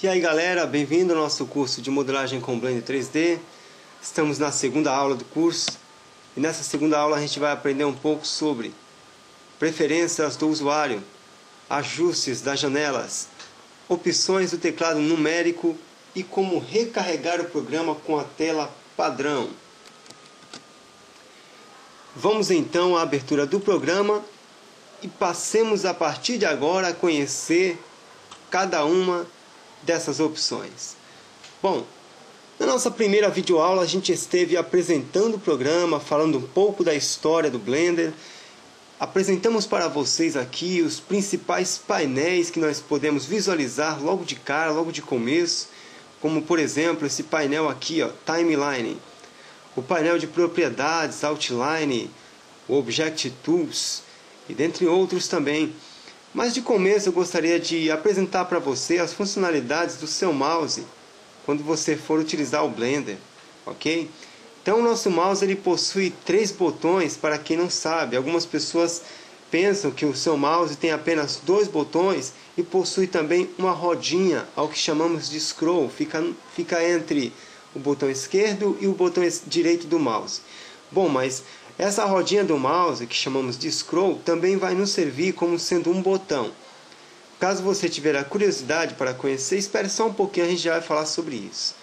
E aí galera, bem-vindo ao nosso curso de modelagem com Blender 3D. Estamos na segunda aula do curso e nessa segunda aula a gente vai aprender um pouco sobre preferências do usuário, ajustes das janelas, opções do teclado numérico e como recarregar o programa com a tela padrão. Vamos então à abertura do programa e passemos a partir de agora a conhecer cada uma dessas opções. Bom, na nossa primeira videoaula a gente esteve apresentando o programa, falando um pouco da história do Blender. Apresentamos para vocês aqui os principais painéis que nós podemos visualizar logo de cara, logo de começo, como por exemplo esse painel aqui, Timeline, o painel de propriedades, Outline, o Object Tools e dentre outros também. Mas de começo eu gostaria de apresentar para você as funcionalidades do seu mouse quando você for utilizar o Blender, ok? Então o nosso mouse ele possui 3 botões, para quem não sabe. Algumas pessoas pensam que o seu mouse tem apenas 2 botões e possui também uma rodinha, ao que chamamos de scroll, fica entre o botão esquerdo e o botão direito do mouse. Bom, mas essa rodinha do mouse, que chamamos de scroll, também vai nos servir como sendo um botão. Caso você tiver a curiosidade para conhecer, espere só um pouquinho, a gente já vai falar sobre isso.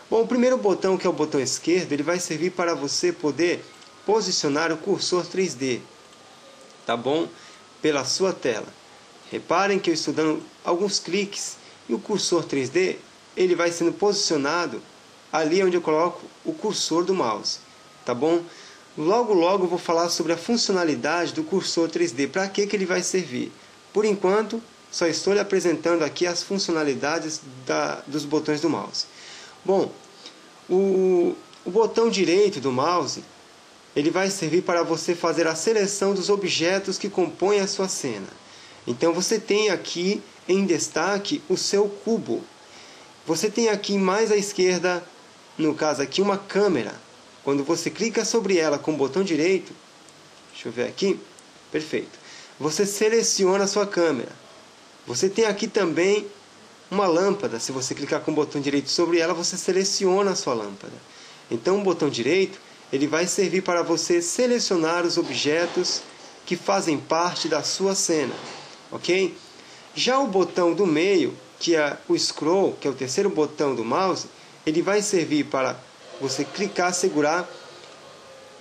Bom, o primeiro botão, que é o botão esquerdo, ele vai servir para você poder posicionar o cursor 3D, tá bom? Pela sua tela. Reparem que eu estou dando alguns cliques e o cursor 3D, ele vai sendo posicionado ali onde eu coloco o cursor do mouse, tá bom? Logo eu vou falar sobre a funcionalidade do cursor 3D, para que ele vai servir. Por enquanto, só estou lhe apresentando aqui as funcionalidades dos botões do mouse. Bom, o botão direito do mouse, ele vai servir para você fazer a seleção dos objetos que compõem a sua cena. Então você tem aqui em destaque o seu cubo. Você tem aqui mais à esquerda, no caso aqui, uma câmera. Quando você clica sobre ela com o botão direito, deixa eu ver aqui, perfeito, você seleciona a sua câmera. Você tem aqui também uma lâmpada. Se você clicar com o botão direito sobre ela, você seleciona a sua lâmpada. Então o botão direito, ele vai servir para você selecionar os objetos que fazem parte da sua cena, ok? Já o botão do meio, que é o scroll, que é o terceiro botão do mouse, ele vai servir para você clicar, segurar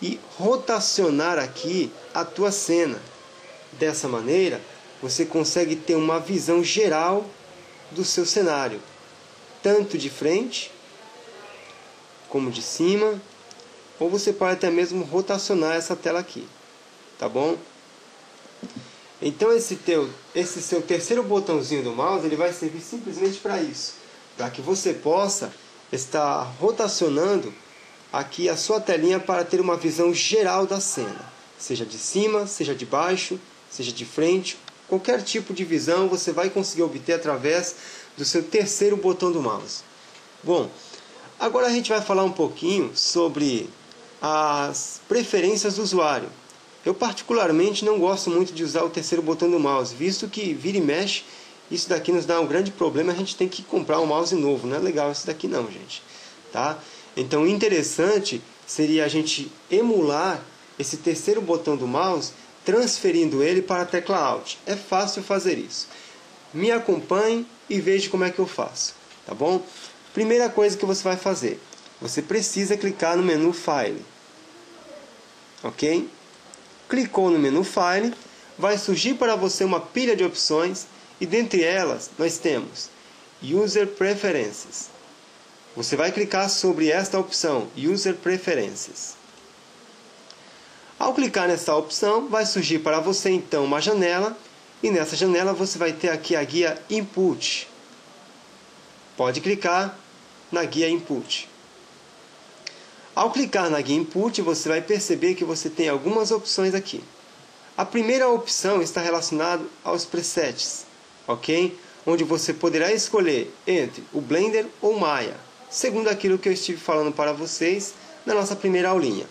e rotacionar aqui a tua cena. Dessa maneira, você consegue ter uma visão geral do seu cenário, tanto de frente como de cima, ou você pode até mesmo rotacionar essa tela aqui, tá bom? Então esse seu terceiro botãozinho do mouse, ele vai servir simplesmente para isso, para que você possa estar rotacionando aqui a sua telinha para ter uma visão geral da cena, seja de cima, seja de baixo, seja de frente. Qualquer tipo de visão você vai conseguir obter através do seu terceiro botão do mouse. Bom, agora a gente vai falar um pouquinho sobre as preferências do usuário. Eu particularmente não gosto muito de usar o terceiro botão do mouse, visto que vira e mexe, isso daqui nos dá um grande problema, a gente tem que comprar um mouse novo. Não é legal isso daqui não, gente. Tá? Então o interessante seria a gente emular esse terceiro botão do mouse, transferindo ele para a tecla Alt. É fácil fazer isso. Me acompanhe e veja como é que eu faço. Tá bom? Primeira coisa que você vai fazer, você precisa clicar no menu File. Ok? Clicou no menu File, vai surgir para você uma pilha de opções e dentre elas nós temos User Preferences. Você vai clicar sobre esta opção, User Preferences. Ao clicar nessa opção, vai surgir para você então uma janela, e nessa janela você vai ter aqui a guia Input. Pode clicar na guia Input. Ao clicar na guia Input, você vai perceber que você tem algumas opções aqui. A primeira opção está relacionada aos presets, ok? Onde você poderá escolher entre o Blender ou Maya, segundo aquilo que eu estive falando para vocês na nossa primeira aulinha.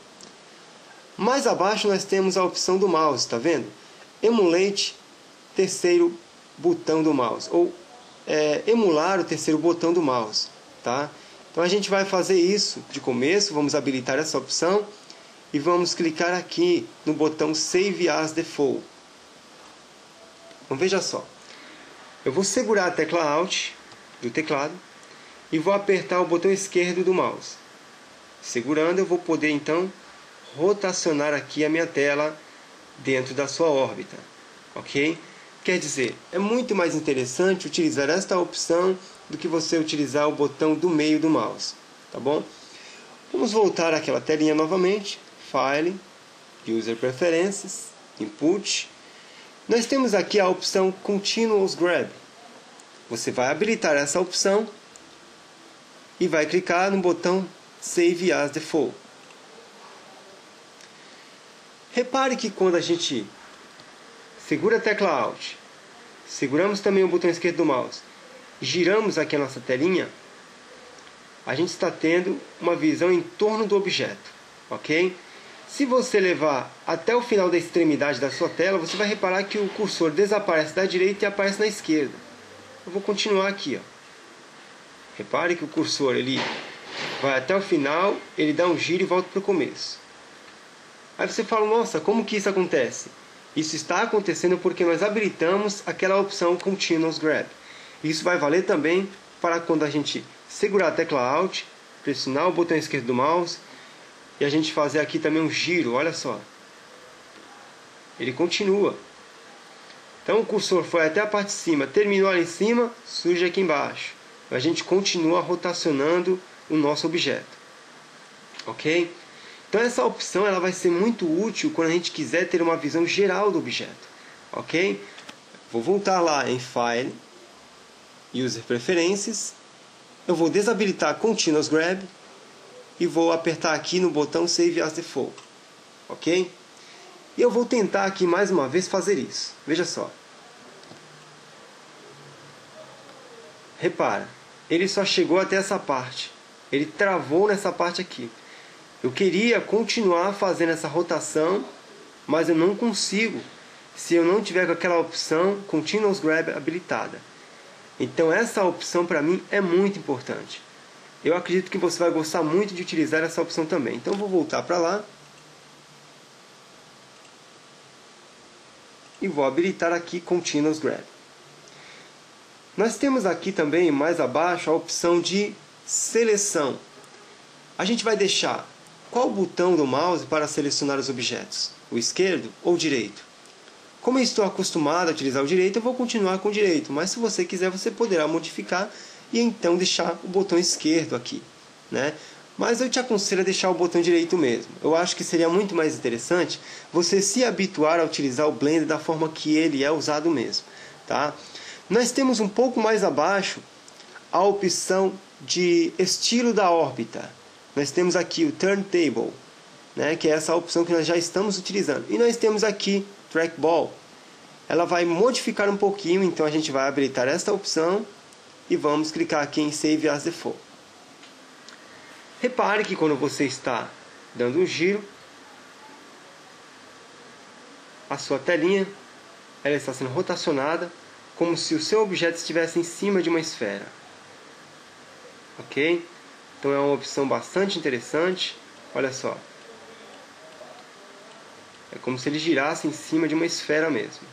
Mais abaixo nós temos a opção do mouse, está vendo? Emulate, terceiro botão do mouse, ou emular o terceiro botão do mouse, tá? Então a gente vai fazer isso de começo, vamos habilitar essa opção e vamos clicar aqui no botão Save as Default. Então veja só, eu vou segurar a tecla Alt do teclado e vou apertar o botão esquerdo do mouse. Segurando, eu vou poder então rotacionar aqui a minha tela dentro da sua órbita, ok? Quer dizer, é muito mais interessante utilizar esta opção do que você utilizar o botão do meio do mouse, tá bom? Vamos voltar àquela telinha novamente, File, User Preferences, Input. Nós temos aqui a opção Continuous Grab. Você vai habilitar essa opção e vai clicar no botão Save as Default. Repare que quando a gente segura a tecla Alt, seguramos também o botão esquerdo do mouse, giramos aqui a nossa telinha, a gente está tendo uma visão em torno do objeto, ok? Se você levar até o final da extremidade da sua tela, você vai reparar que o cursor desaparece da direita e aparece na esquerda. Eu vou continuar aqui, ó. Repare que o cursor ele vai até o final, ele dá um giro e volta para o começo. Aí você fala, nossa, como que isso acontece? Isso está acontecendo porque nós habilitamos aquela opção Continuous Grab. Isso vai valer também para quando a gente segurar a tecla Alt, pressionar o botão esquerdo do mouse e a gente fazer aqui também um giro, olha só. Ele continua. Então o cursor foi até a parte de cima, terminou ali em cima, surge aqui embaixo. A gente continua rotacionando o nosso objeto. Ok? Então essa opção ela vai ser muito útil quando a gente quiser ter uma visão geral do objeto. Ok? Vou voltar lá em File, User Preferences. Eu vou desabilitar Continuous Grab e vou apertar aqui no botão Save as Default. Ok? E eu vou tentar aqui mais uma vez fazer isso. Veja só. Repara, ele só chegou até essa parte. Ele travou nessa parte aqui. Eu queria continuar fazendo essa rotação, mas eu não consigo se eu não tiver com aquela opção Continuous Grab habilitada. Então essa opção para mim é muito importante. Eu acredito que você vai gostar muito de utilizar essa opção também. Então vou voltar para lá e vou habilitar aqui Continuous Grab. Nós temos aqui também mais abaixo a opção de seleção. A gente vai deixar qual botão do mouse para selecionar os objetos? O esquerdo ou o direito? Como eu estou acostumado a utilizar o direito, eu vou continuar com o direito. Mas se você quiser, você poderá modificar e então deixar o botão esquerdo aqui, né? Mas eu te aconselho a deixar o botão direito mesmo. Eu acho que seria muito mais interessante você se habituar a utilizar o Blender da forma que ele é usado mesmo, tá? Nós temos um pouco mais abaixo a opção de estilo da órbita. Nós temos aqui o Turntable, né, que é essa opção que nós já estamos utilizando. E nós temos aqui Trackball. Ela vai modificar um pouquinho, então a gente vai habilitar esta opção e vamos clicar aqui em Save as Default. Repare que quando você está dando um giro, a sua telinha ela está sendo rotacionada como se o seu objeto estivesse em cima de uma esfera. Ok? Então é uma opção bastante interessante. Olha só. É como se ele girasse em cima de uma esfera mesmo.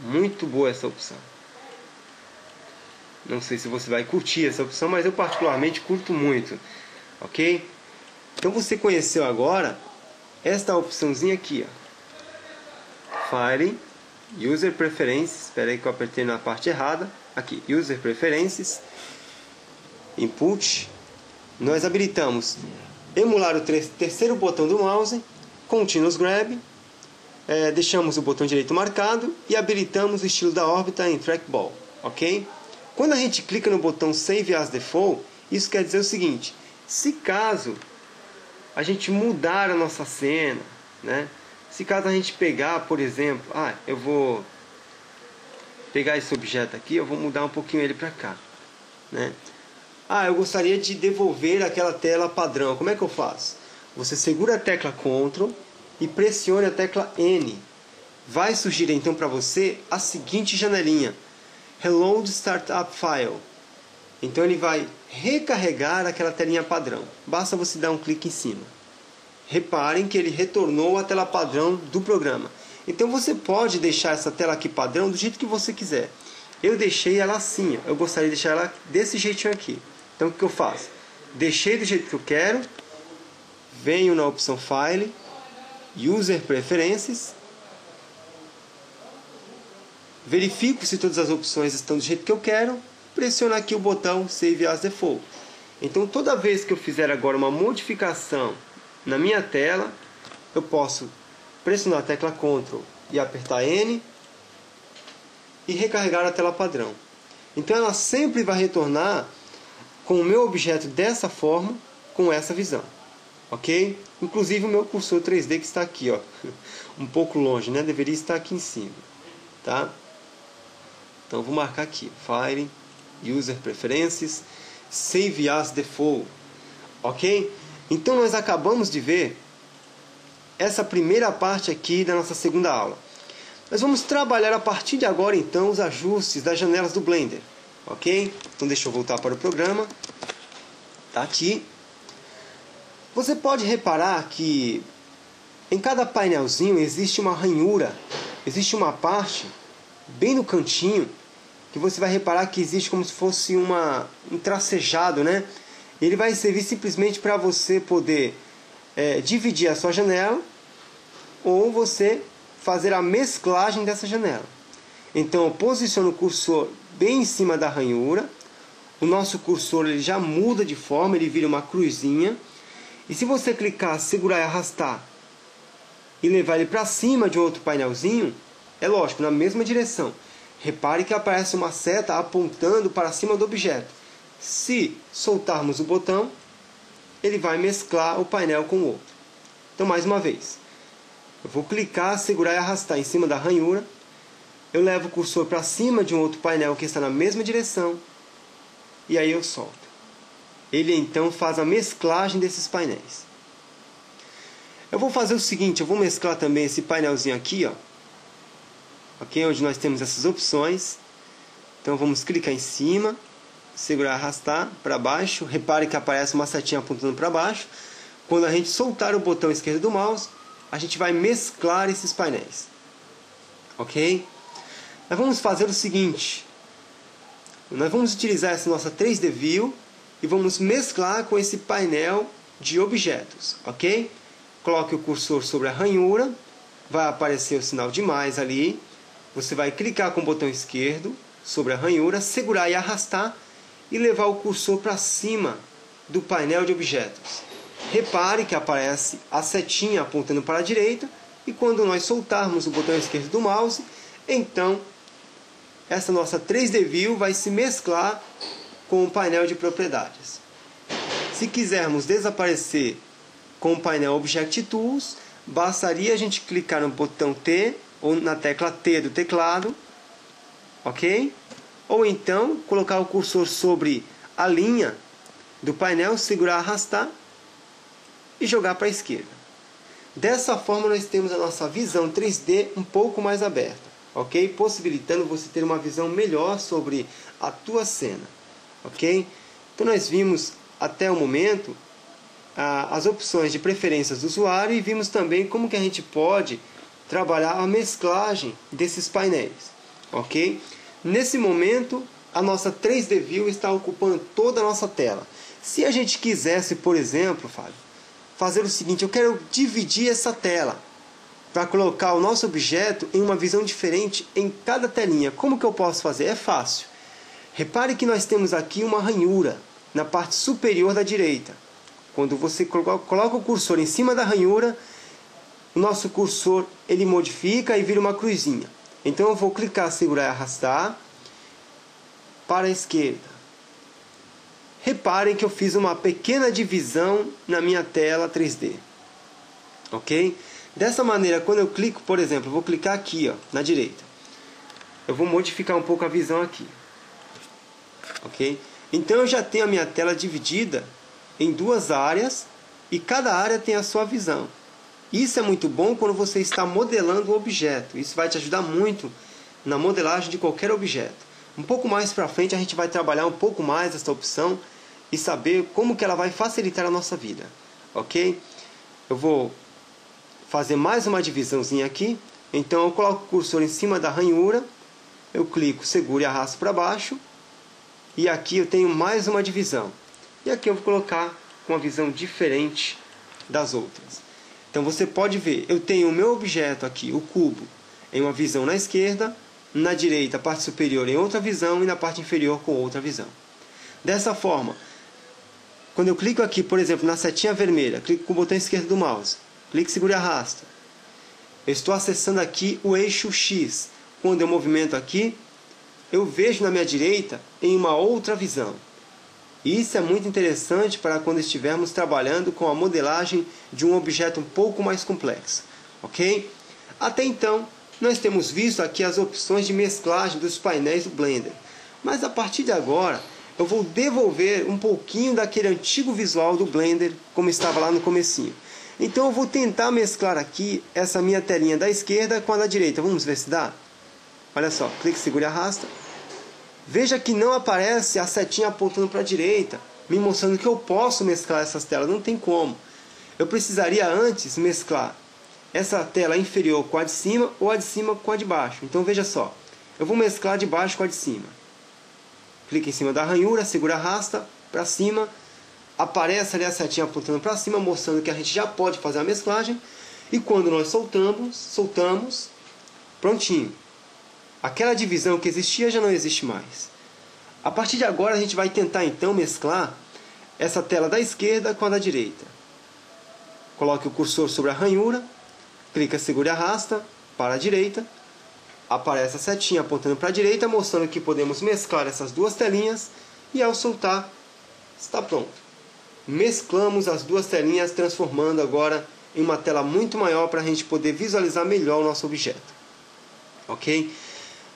Muito boa essa opção. Não sei se você vai curtir essa opção, mas eu particularmente curto muito. Ok? Então você conheceu agora esta opçãozinha aqui, ó. File, User Preferences. Espera aí que eu apertei na parte errada. Aqui, User Preferences. Input. Nós habilitamos emular o terceiro botão do mouse, Continuous Grab, deixamos o botão direito marcado e habilitamos o estilo da órbita em Trackball, ok? Quando a gente clica no botão Save as Default, isso quer dizer o seguinte: se caso a gente mudar a nossa cena, né? Se caso a gente pegar, por exemplo, eu vou pegar esse objeto aqui, eu vou mudar um pouquinho ele para cá, né? Eu gostaria de devolver aquela tela padrão. Como é que eu faço? Você segura a tecla Ctrl e pressione a tecla N. Vai surgir então para você a seguinte janelinha. Reload Startup File. Então ele vai recarregar aquela telinha padrão. Basta você dar um clique em cima. Reparem que ele retornou a tela padrão do programa. Então você pode deixar essa tela aqui padrão do jeito que você quiser. Eu deixei ela assim, eu gostaria de deixar ela desse jeitinho aqui. Então o que eu faço? Deixei do jeito que eu quero, venho na opção File, User Preferences, verifico se todas as opções estão do jeito que eu quero, pressiono aqui o botão Save as Default. Então toda vez que eu fizer agora uma modificação na minha tela, eu posso pressionar a tecla Ctrl e apertar N e recarregar a tela padrão. Então ela sempre vai retornar com o meu objeto dessa forma, com essa visão. Ok? Inclusive o meu cursor 3D que está aqui, ó, um pouco longe, né? Deveria estar aqui em cima. Tá? Então vou marcar aqui, File, User Preferences, Save as Default. Ok? Então nós acabamos de ver essa primeira parte aqui da nossa segunda aula. Nós vamos trabalhar a partir de agora então os ajustes das janelas do Blender. Ok? Então deixa eu voltar para o programa. Tá aqui. Você pode reparar que em cada painelzinho existe uma ranhura. Existe uma parte bem no cantinho que você vai reparar que existe como se fosse um tracejado, né? Ele vai servir simplesmente para você poder dividir a sua janela ou você fazer a mesclagem dessa janela. Então eu posiciono o cursor bem em cima da ranhura. O nosso cursor ele já muda de forma, ele vira uma cruzinha. E se você clicar, segurar e arrastar e levar ele para cima de outro painelzinho, é lógico, na mesma direção. Repare que aparece uma seta apontando para cima do objeto. Se soltarmos o botão, ele vai mesclar o painel com o outro. Então mais uma vez, eu vou clicar, segurar e arrastar em cima da ranhura. Eu levo o cursor para cima de um outro painel que está na mesma direção. E aí eu solto. Ele então faz a mesclagem desses painéis. Eu vou fazer o seguinte, eu vou mesclar também esse painelzinho aqui, ó. Ok? Onde nós temos essas opções. Então vamos clicar em cima, segurar e arrastar para baixo. Repare que aparece uma setinha apontando para baixo. Quando a gente soltar o botão esquerdo do mouse, a gente vai mesclar esses painéis. Ok? Nós vamos fazer o seguinte. Nós vamos utilizar essa nossa 3D View e vamos mesclar com esse painel de objetos. Ok? Coloque o cursor sobre a ranhura. Vai aparecer o sinal de mais ali. Você vai clicar com o botão esquerdo sobre a ranhura, segurar e arrastar e levar o cursor para cima do painel de objetos. Repare que aparece a setinha apontando para a direita e quando nós soltarmos o botão esquerdo do mouse, então essa nossa 3D View vai se mesclar com o painel de propriedades. Se quisermos desaparecer com o painel Object Tools, bastaria a gente clicar no botão T ou na tecla T do teclado, ok? Ou então colocar o cursor sobre a linha do painel, segurar, arrastar e jogar para a esquerda. Dessa forma nós temos a nossa visão 3D um pouco mais aberta, ok? Possibilitando você ter uma visão melhor sobre a tua cena, ok? Então nós vimos até o momento as opções de preferências do usuário e vimos também como que a gente pode trabalhar a mesclagem desses painéis, ok? Nesse momento a nossa 3D View está ocupando toda a nossa tela. Se a gente quisesse, por exemplo, Fábio, fazer o seguinte, eu quero dividir essa tela para colocar o nosso objeto em uma visão diferente em cada telinha. Como que eu posso fazer? É fácil. Repare que nós temos aqui uma ranhura na parte superior da direita. Quando você coloca o cursor em cima da ranhura, o nosso cursor ele modifica e vira uma cruzinha. Então eu vou clicar, segurar e arrastar para a esquerda. Reparem que eu fiz uma pequena divisão na minha tela 3D. Ok? Dessa maneira, quando eu clico, por exemplo, eu vou clicar aqui, ó, na direita. Eu vou modificar um pouco a visão aqui. Ok? Então eu já tenho a minha tela dividida em duas áreas e cada área tem a sua visão. Isso é muito bom quando você está modelando um objeto. Isso vai te ajudar muito na modelagem de qualquer objeto. Um pouco mais para frente a gente vai trabalhar um pouco mais essa opção e saber como que ela vai facilitar a nossa vida, ok? Eu vou fazer mais uma divisãozinha aqui. Então eu coloco o cursor em cima da ranhura, eu clico, seguro e arrasto para baixo, e aqui eu tenho mais uma divisão. E aqui eu vou colocar uma visão diferente das outras. Então você pode ver, eu tenho o meu objeto aqui, o cubo, em uma visão na esquerda, na direita, a parte superior em outra visão e na parte inferior com outra visão. Dessa forma, quando eu clico aqui, por exemplo, na setinha vermelha, clico com o botão esquerdo do mouse, clique, segura e arrasta. Eu estou acessando aqui o eixo X. Quando eu movimento aqui, eu vejo na minha direita em uma outra visão. Isso é muito interessante para quando estivermos trabalhando com a modelagem de um objeto um pouco mais complexo, ok? Até então, nós temos visto aqui as opções de mesclagem dos painéis do Blender. Mas a partir de agora, eu vou devolver um pouquinho daquele antigo visual do Blender, como estava lá no comecinho. Então eu vou tentar mesclar aqui essa minha telinha da esquerda com a da direita. Vamos ver se dá? Olha só, clique, segura e arrasta. Veja que não aparece a setinha apontando para a direita, me mostrando que eu posso mesclar essas telas. Não tem como. Eu precisaria antes mesclar essa tela inferior com a de cima ou a de cima com a de baixo. Então veja só, eu vou mesclar de baixo com a de cima. Clique em cima da ranhura, segura, arrasta para cima. Aparece ali a setinha apontando para cima, mostrando que a gente já pode fazer a mesclagem. E quando nós soltamos, prontinho. Aquela divisão que existia já não existe mais. A partir de agora a gente vai tentar então mesclar essa tela da esquerda com a da direita. Coloque o cursor sobre a ranhura, clica, segura e arrasta para a direita. Aparece a setinha apontando para a direita, mostrando que podemos mesclar essas duas telinhas. E ao soltar, está pronto. Mesclamos as duas telinhas, transformando agora em uma tela muito maior para a gente poder visualizar melhor o nosso objeto. Ok?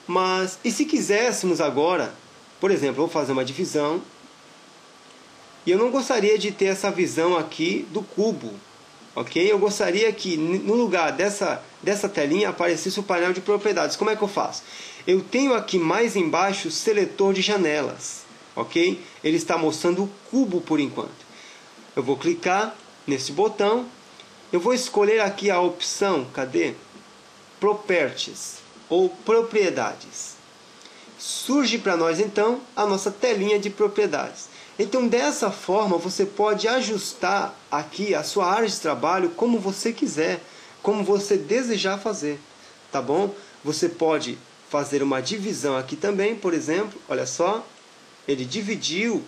Mas, e se quiséssemos agora, por exemplo, eu vou fazer uma divisão, e eu não gostaria de ter essa visão aqui do cubo, ok? Eu gostaria que no lugar dessa telinha aparecesse o painel de propriedades. Como é que eu faço? Eu tenho aqui mais embaixo o seletor de janelas, ok? Ele está mostrando o cubo por enquanto. Eu vou clicar nesse botão, eu vou escolher aqui a opção, cadê? Properties ou propriedades. Surge para nós então a nossa telinha de propriedades. Então dessa forma você pode ajustar aqui a sua área de trabalho como você quiser, como você desejar fazer, tá bom? Você pode fazer uma divisão aqui também, por exemplo, olha só, ele dividiu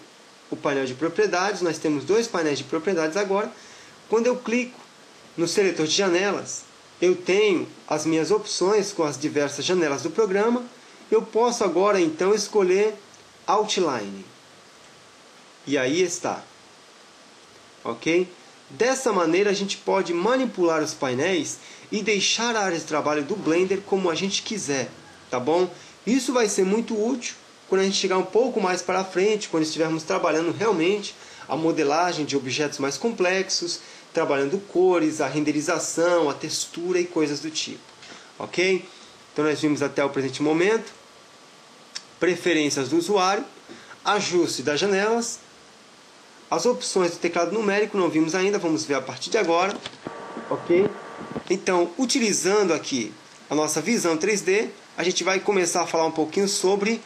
o painel de propriedades, nós temos dois painéis de propriedades agora. Quando eu clico no seletor de janelas, eu tenho as minhas opções com as diversas janelas do programa. Eu posso agora então escolher Outline. E aí está. Ok? Dessa maneira a gente pode manipular os painéis e deixar a área de trabalho do Blender como a gente quiser. Tá bom? Isso vai ser muito útil quando a gente chegar um pouco mais para frente, quando estivermos trabalhando realmente a modelagem de objetos mais complexos, trabalhando cores, a renderização, a textura e coisas do tipo. Ok? Então nós vimos até o presente momento preferências do usuário, ajuste das janelas, as opções do teclado numérico não vimos ainda, vamos ver a partir de agora. Ok? Então, utilizando aqui a nossa visão 3D, a gente vai começar a falar um pouquinho sobre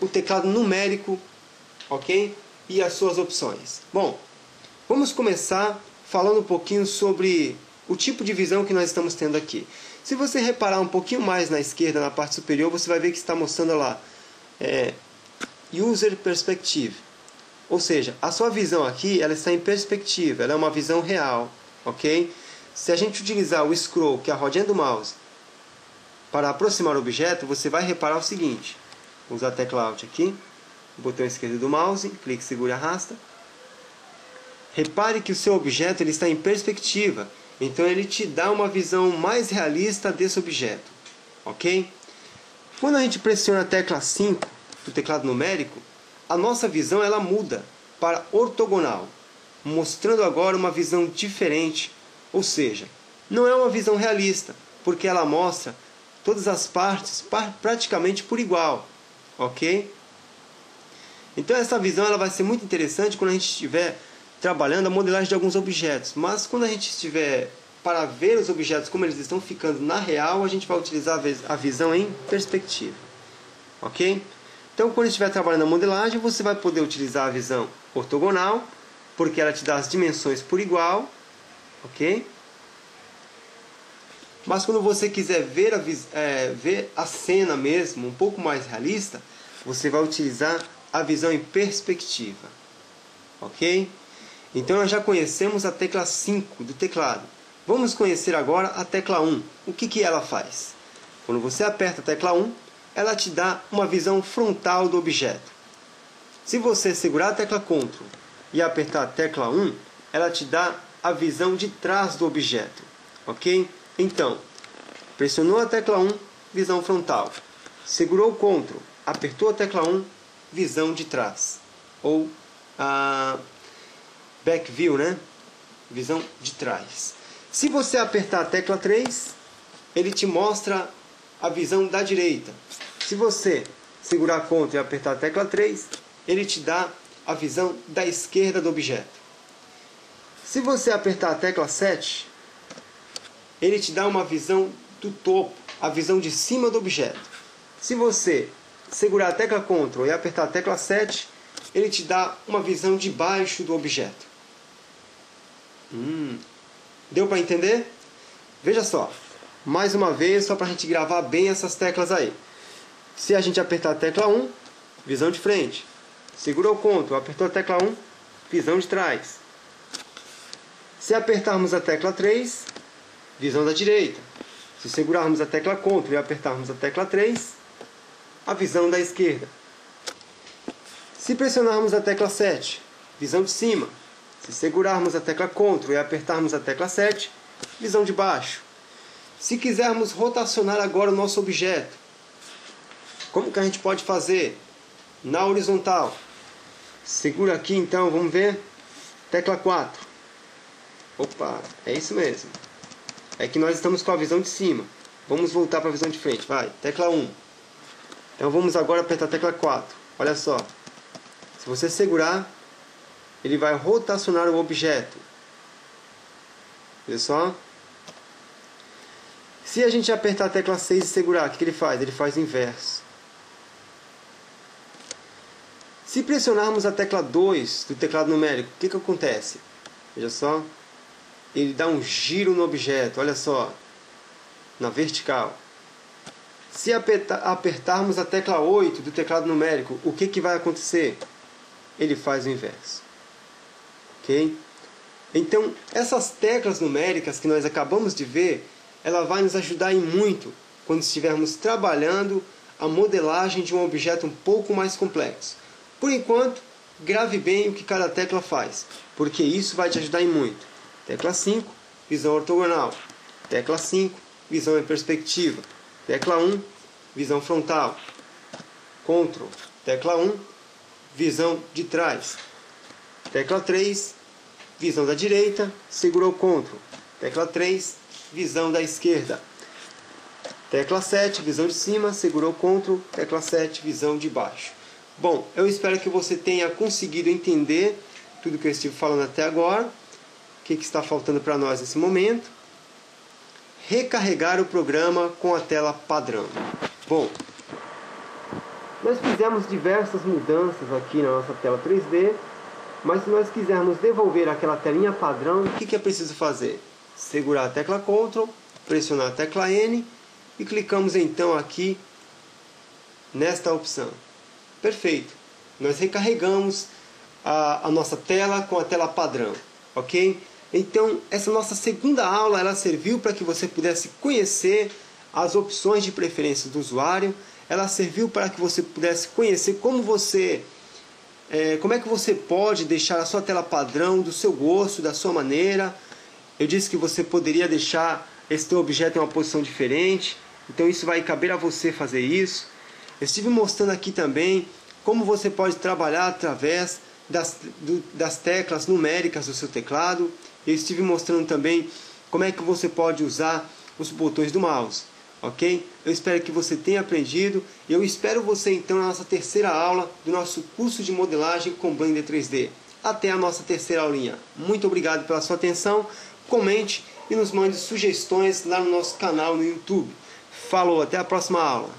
o teclado numérico, ok? E as suas opções. Bom, vamos começar falando um pouquinho sobre o tipo de visão que nós estamos tendo aqui. Se você reparar um pouquinho mais na esquerda, na parte superior, você vai ver que está mostrando lá User Perspective. Ou seja, a sua visão aqui ela está em perspectiva, ela é uma visão real, ok? Se a gente utilizar o scroll, que é a rodinha do mouse, para aproximar o objeto, você vai reparar o seguinte. Vou usar a tecla Alt aqui, botão esquerdo do mouse, clique, segura e arrasta. Repare que o seu objeto ele está em perspectiva, então ele te dá uma visão mais realista desse objeto, ok? Quando a gente pressiona a tecla 5 do teclado numérico, a nossa visão ela muda para ortogonal, mostrando agora uma visão diferente, ou seja, não é uma visão realista, porque ela mostra todas as partes praticamente por igual, ok? Então essa visão ela vai ser muito interessante quando a gente estiver trabalhando a modelagem de alguns objetos. Mas quando a gente estiver para ver os objetos como eles estão ficando na real, a gente vai utilizar a visão em perspectiva, ok? Então quando estiver trabalhando a modelagem, você vai poder utilizar a visão ortogonal, porque ela te dá as dimensões por igual, ok? Mas quando você quiser ver a cena mesmo, um pouco mais realista, você vai utilizar a visão em perspectiva, ok? Então nós já conhecemos a tecla 5 do teclado. Vamos conhecer agora a tecla 1. O que ela faz? Quando você aperta a tecla 1, ela te dá uma visão frontal do objeto. Se você segurar a tecla Ctrl e apertar a tecla 1, ela te dá a visão de trás do objeto, ok? Então, pressionou a tecla 1, visão frontal. Segurou o Ctrl, apertou a tecla 1, visão de trás. Ou a back view, né? Visão de trás. Se você apertar a tecla 3, ele te mostra a visão da direita. Se você segurar Ctrl e apertar a tecla 3, ele te dá a visão da esquerda do objeto. Se você apertar a tecla 7, ele te dá uma visão do topo, a visão de cima do objeto. Se você segurar a tecla Ctrl e apertar a tecla 7, ele te dá uma visão de baixo do objeto. Deu para entender? Veja só, mais uma vez, só para a gente gravar bem essas teclas aí. Se a gente apertar a tecla 1, visão de frente. Segurou o Ctrl, apertou a tecla 1, visão de trás. Se apertarmos a tecla 3, visão da direita. Se segurarmos a tecla Ctrl e apertarmos a tecla 3, a visão da esquerda. Se pressionarmos a tecla 7, visão de cima. Se segurarmos a tecla Ctrl e apertarmos a tecla 7, visão de baixo. Se quisermos rotacionar agora o nosso objeto, como que a gente pode fazer? Na horizontal. Segura aqui então, vamos ver. Tecla 4. Opa, é isso mesmo. É que nós estamos com a visão de cima. Vamos voltar para a visão de frente. Vai, tecla 1. Então vamos agora apertar a tecla 4. Olha só. Se você segurar, ele vai rotacionar o objeto. Viu só? Se a gente apertar a tecla 6 e segurar, o que ele faz? Ele faz o inverso. Se pressionarmos a tecla 2 do teclado numérico, o que acontece? Veja só. Ele dá um giro no objeto, olha só. Na vertical. Se apertarmos a tecla 8 do teclado numérico, o que vai acontecer? Ele faz o inverso. Ok? Então, essas teclas numéricas que nós acabamos de ver, ela vai nos ajudar em muito quando estivermos trabalhando a modelagem de um objeto um pouco mais complexo. Por enquanto, grave bem o que cada tecla faz, porque isso vai te ajudar em muito. Tecla 5, visão ortogonal. Tecla 5, visão em perspectiva. Tecla 1, visão frontal. Ctrl. Tecla 1, visão de trás. Tecla 3, visão da direita. Segurou Ctrl. Tecla 3, visão da esquerda. Tecla 7, visão de cima. Segurou Ctrl. Tecla 7, visão de baixo. Bom, eu espero que você tenha conseguido entender tudo que eu estive falando até agora. O que está faltando para nós nesse momento? Recarregar o programa com a tela padrão. Bom, nós fizemos diversas mudanças aqui na nossa tela 3D, mas se nós quisermos devolver aquela telinha padrão, o que é preciso fazer? Segurar a tecla Ctrl, pressionar a tecla N e clicamos então aqui nesta opção. Perfeito. Nós recarregamos a nossa tela com a tela padrão, ok? Então, essa nossa segunda aula, ela serviu para que você pudesse conhecer as opções de preferência do usuário. Ela serviu para que você pudesse conhecer como é que você pode deixar a sua tela padrão do seu gosto, da sua maneira. Eu disse que você poderia deixar esse teu objeto em uma posição diferente. Então, isso vai caber a você fazer isso. Eu estive mostrando aqui também como você pode trabalhar através das teclas numéricas do seu teclado. Eu estive mostrando também como é que você pode usar os botões do mouse. ok? Eu espero que você tenha aprendido. Eu espero você então na nossa terceira aula do nosso curso de modelagem com Blender 3D. Até a nossa terceira aulinha. Muito obrigado pela sua atenção. Comente e nos mande sugestões lá no nosso canal no YouTube. Falou, até a próxima aula.